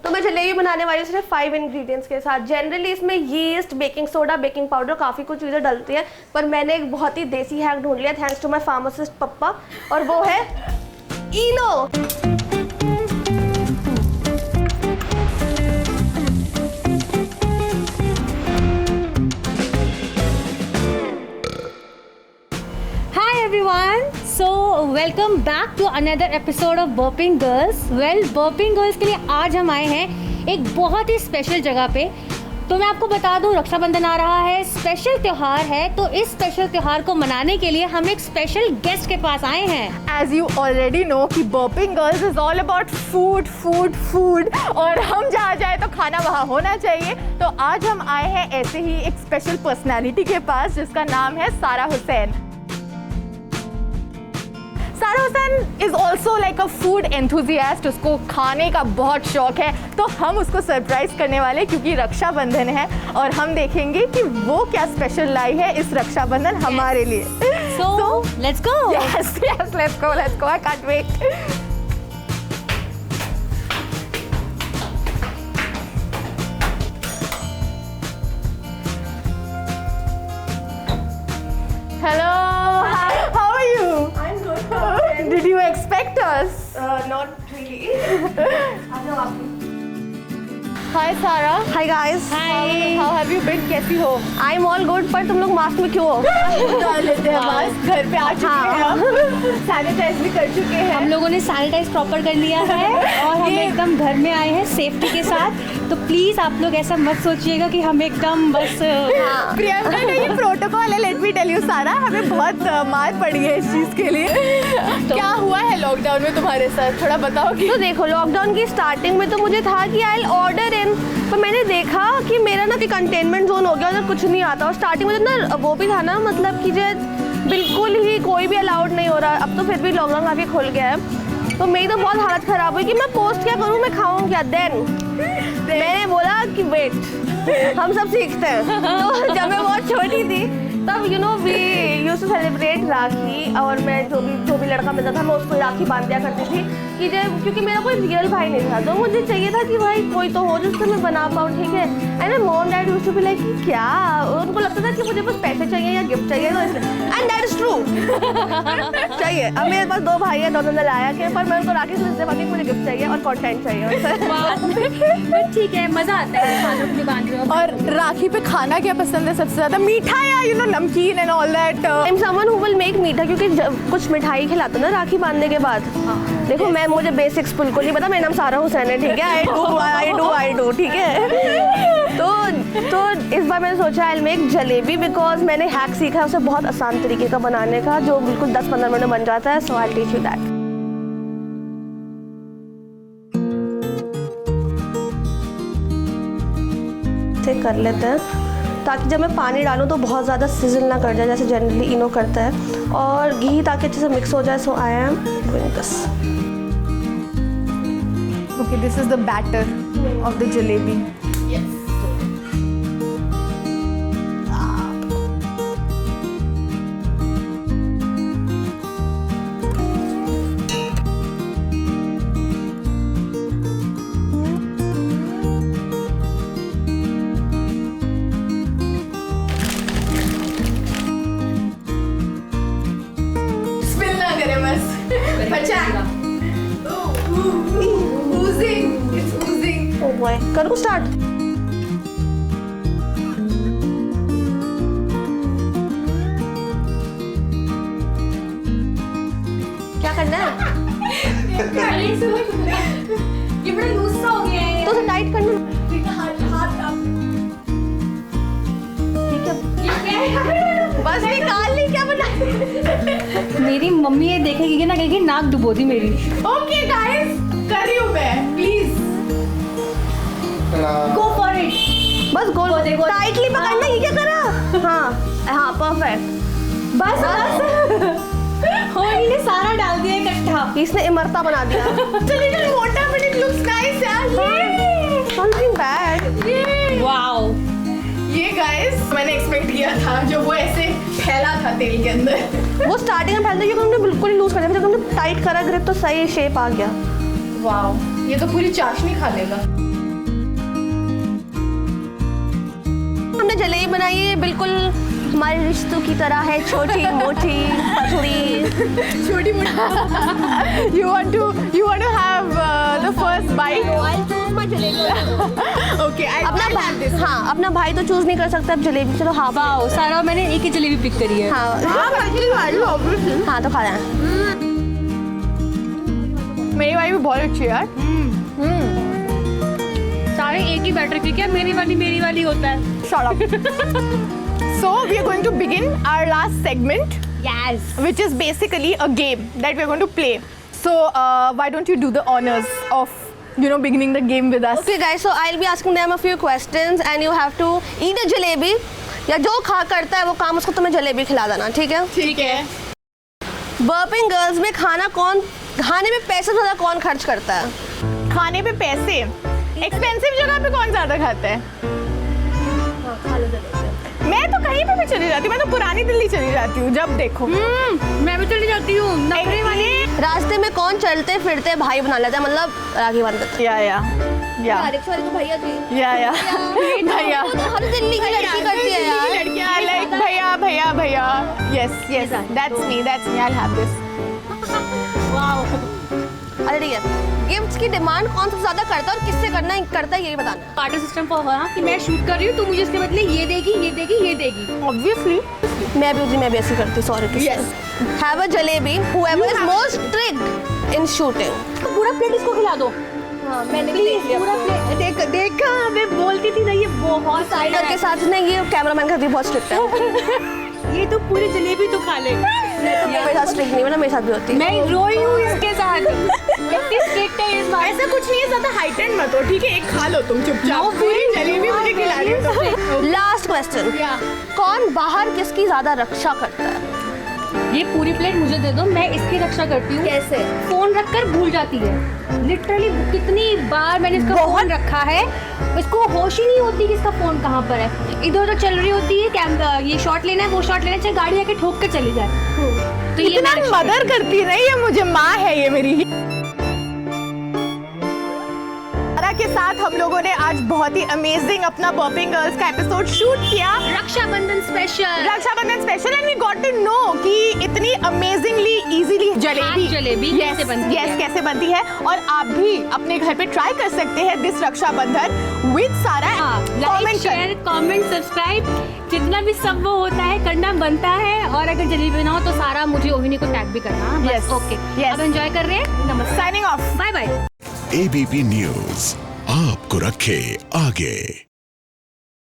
तो मैं जलेबी बनाने वाली हूँ सिर्फ 5 इंग्रेडिएंट्स के साथ। जनरली इसमें yeast, baking soda, baking powder, काफ़ी कुछ चीज़ें डलती हैं, पर मैंने एक बहुत ही देसी हैक ढूंढ लिया थैंक्स टू माई फार्मासिस्ट पप्पा, और वो है इनो। everyone, so welcome back to another episode of Burping Girls. Well, Burping Girls के लिए आज हम आए हैं एक बहुत ही स्पेशल जगह पे। तो मैं आपको बता दूं, रक्षाबंधन आ रहा है, स्पेशल त्यौहार है, तो इस स्पेशल त्यौहार को मनाने के लिए हम एक स्पेशल गेस्ट के पास आए हैं। As you already know कि Burping Girls is all about food, food, food, और हम जहाँ जाए तो खाना वहाँ होना चाहिए। तो आज हम आए हैं ऐसे ही एक स्पेशल पर्सनालिटी के पास जिसका नाम है सारा हुसैन। सारा Hussain is also like a food enthusiast, उसको खाने का बहुत शौक है। तो हम उसको सरप्राइज करने वाले क्योंकि रक्षाबंधन है और हम देखेंगे कि वो क्या स्पेशल लाई है इस रक्षाबंधन हमारे लिए। So let's go. Yes, let's go. I can't wait. Hello. Hi. How are you? I'm good. Did you expect us? Not really. Hi Sara. Hi guys. Hi. How have you been? कैसी हो? I'm all good, पर तुम लोग mask में क्यों हो? डाल लेते हैं मास्क, घर पे आ चुके हैं हम, सैनिटाइज भी कर चुके हैं। हम लोगों ने सैनिटाइज प्रॉपर कर लिया है और हम एकदम घर में आए हैं सेफ्टी के साथ। तो प्लीज आप लोग ऐसा मत सोचिएगा कि हम एकदम बस प्रियंका का ये प्रोटोकॉल है, लेट मी टेल यू सारा, हमें बहुत मार पड़ी है इस चीज के लिए। क्या हुआ है लॉकडाउन में तुम्हारे साथ, थोड़ा बताओगी? तो देखो, लॉकडाउन की स्टार्टिंग में तो मुझे था कि आई ऑर्डर इन, पर मैंने देखा कि मेरा ना कि कंटेनमेंट जोन हो गया, उधर कुछ नहीं आता। और स्टार्टिंग में तो ना वो भी था ना, मतलब कि जो बिल्कुल ही कोई भी अलाउड नहीं हो रहा। अब तो फिर भी लॉकडाउन काफ़ी खुल गया है, तो मेरी तो बहुत हालत ख़राब हुई कि मैं पोस्ट क्या करूँ, मैं खाऊँ क्या। देन मैंने बोला कि वेट, हम सब सीखते हैं। तो जब मैं बहुत छोटी थी तब वी यूज्ड टू सेलिब्रेट राखी, और मैं जो भी लड़का मिलता था मैं उसको राखी बांध दिया करती थी कि जब, क्योंकि मेरा कोई रियल भाई नहीं था, तो मुझे चाहिए था कि भाई कोई तो हो जिससे मैं बना पाऊँ, ठीक है। And mom dad used to be like कि क्या, उनको लगता था कि मुझे बस पैसे चाहिए या गिफ्ट चाहिए, तो इसलिए, एंड दैट इज ट्रू चाहिए। अब मेरे पास 2 भाई है, दोनों ने लाया के, पर मैं उनको राखी से इसलिए बाकी मुझे गिफ्ट चाहिए और कंटेंट चाहिए। ठीक है, मजा आता है खानों के बांध रहे हो। और राखी पे खाना क्या पसंद है सबसे ज्यादा? मीठा या नमकीन and all that? I am someone who will make मीठा, क्योंकि कुछ मिठाई खिलाते ना राखी बांधने के बाद। देखो मुझे बेसिक्स बिल्कुल नहीं पता, मेरा नाम सारा हुसैन है, ठीक है। आई डू ठीक है। तो इस बार मैंने सोचा I will make jalebi, because मैंने हैक सीखा है उसे बहुत आसान तरीके का बनाने का, जो बिल्कुल 10-15 मिनट में बन जाता है। So I will teach you that. कर लेते हैं ताकि जब मैं पानी डालूं तो बहुत ज़्यादा सिजल ना कर जाए, जैसे जनरली इनो करता है, और घी ताकि अच्छे से मिक्स हो जाए। So I am doing this. Okay, this is the batter of the jalebi. करूँ स्टार्ट? क्या करना है? ये बड़ा लूज सा हो गया है, तो उसे टाइट करना। ठीक है, बस निकाल ली। क्या बना? मेरी मम्मी ये देखेगी ना, कहेगी नाक डुबो दी मेरी। ओके गाइस, कर रही हूँ मैं, प्लीज गो फॉर इट। बस गोल टाइटली पकड़ना। ये क्या करा? हाँ परफेक्ट। बस होली ने सारा डाल दिया इकट्ठा, इसने इमरता बना दिया। लिटिल मोटा बट इट लुक्स नाइस यार। Something bad. वाओ, ये गाइस मैंने एक्सपेक्ट किया था, जो वो ऐसे फैला था तेल के अंदर। वो स्टार्टिंग में फैलता, क्योंकि हमने बिल्कुल ही लूज कर दिया, जब हमने टाइट करा ग्रिप तो सही शेप आ गया। वाओ, ये तो पूरी चाशनी खा लेगा। हमने जलेबी बनाई है, बिल्कुल हमारे रिश्तों की तरह है, छोटी मोटी पतली। छोटी मोटी। You want to have the first bite? Okay, अपना भाई तो चूज नहीं कर सकता अब जलेबी। चलो हाँ वाओ सारा, मैंने एक ही जलेबी पिक करी है। हाँ तो खा रहे हैं। मेरी वाली भी बहुत अच्छी है यार। सारे एक ही बैटर की क्या, मेरी वाली होता है। Shut up. So we are going to begin our last segment, Yes. which is basically a game that we are going to play. So why don't you do the honors of beginning the game with us? Okay guys, so I'll be asking them a few questions and you have to eat a jalebi, या जो खा करता है वो काम उसको तुम्हें जलेबी खिला देना, ठीक है? ठीक है। बर्पिंग गर्ल्स में खाने में पैसे ज़्यादा कौन खर्च करता है? खाने पे पैसे एक्सपेंसिव जगह पे कौन ज्यादा खाता है? मैं तो कहीं पे भी चली जाती हूँ। मैं तो पुरानी दिल्ली चली जाती हूँ जब देखो। मैं भी चली जाती हूँ नखरे वाली। रास्ते में कौन चलते फिरते भाई बना लेता है, मतलब राखी बांध देता है? या रिक्शा वाले तो भैया जी। भैया वो तो हर दिल्ली की लड़की करती है यार। लड़कियां लाइक भैया। Yes that's me I have this. अरे ठीक है, गिफ्ट्स की डिमांड कौन सबसे ज्यादा करता है और किससे करता है यही बताना। पार्टर सिस्टम पर हो कि मैं शूट कर रही हूँ, तू मुझे इसके बदले ये देगी। ऑब्वियसली मैं भी ऐसी करती, sorry. Yes. Have a jalebi whoever is most strict in shooting। पूरा प्लेट इसको खिला दो। हाँ, मैंने पूरा प्लेट देखा मैं बोलती थी ना, ये बहुत साइड के साथ नहीं, ये कैमरामैन का भी बहुत स्ट्रिक्ट है। ये तो पूरी जलेबी तो खा ले। मेरे साथ स्ट्रिक्ट नहीं, मतलब मेरे साथ भी होती है। मैं रोई हूँ इसके साथ। इतनी स्ट्रिक्ट है इस बार। ऐसा कुछ नहीं है, ज्यादा हाइटेंड मत हो, ठीक है? एक खा लो तुम चुपचाप। पूरी जलेबी मुझे खिला रही हो। लास्ट क्वेश्चन, कौन बाहर किसकी ज्यादा रक्षा करता है? ये पूरी प्लेट मुझे दे दो, मैं इसकी रक्षा करती हूँ। कैसे? फोन रखकर भूल जाती है। लिटरली कितनी बार मैंने इसका फोन रखा है, इसको होश ही नहीं होती कि इसका फोन कहाँ पर है। इधर उधर चल रही होती है, कैमरा ये शॉट लेना है, वो शॉट लेना है, चाहे गाड़ी आके ठोक के चली जाए। तो ये इतना मदर करती नहीं है मुझे, माँ है ये मेरी। के साथ हम लोगों ने आज बहुत ही अमेजिंग अपना बर्पिंग गर्ल्स का एपिसोड शूट किया। Rakshabandhan special and we got to know कि इतनी अमेजिंगली इजीली जलेबी कैसे बनती है। कैसे बनती है। और आप भी अपने घर पे ट्राई कर सकते हैं दिस रक्षाबंधन विद सारा। लाइक शेयर कमेंट सब्सक्राइब जितना भी सब वो होता है करना बनता है। और अगर जलेबी बनाओ तो सारा मुझे ओहिनी को टैग भी करना। Yes. ओके अब एंजॉय कर रहे हैं। नमस्ते, signing off, bye bye. ABP news आपको रखे आगे।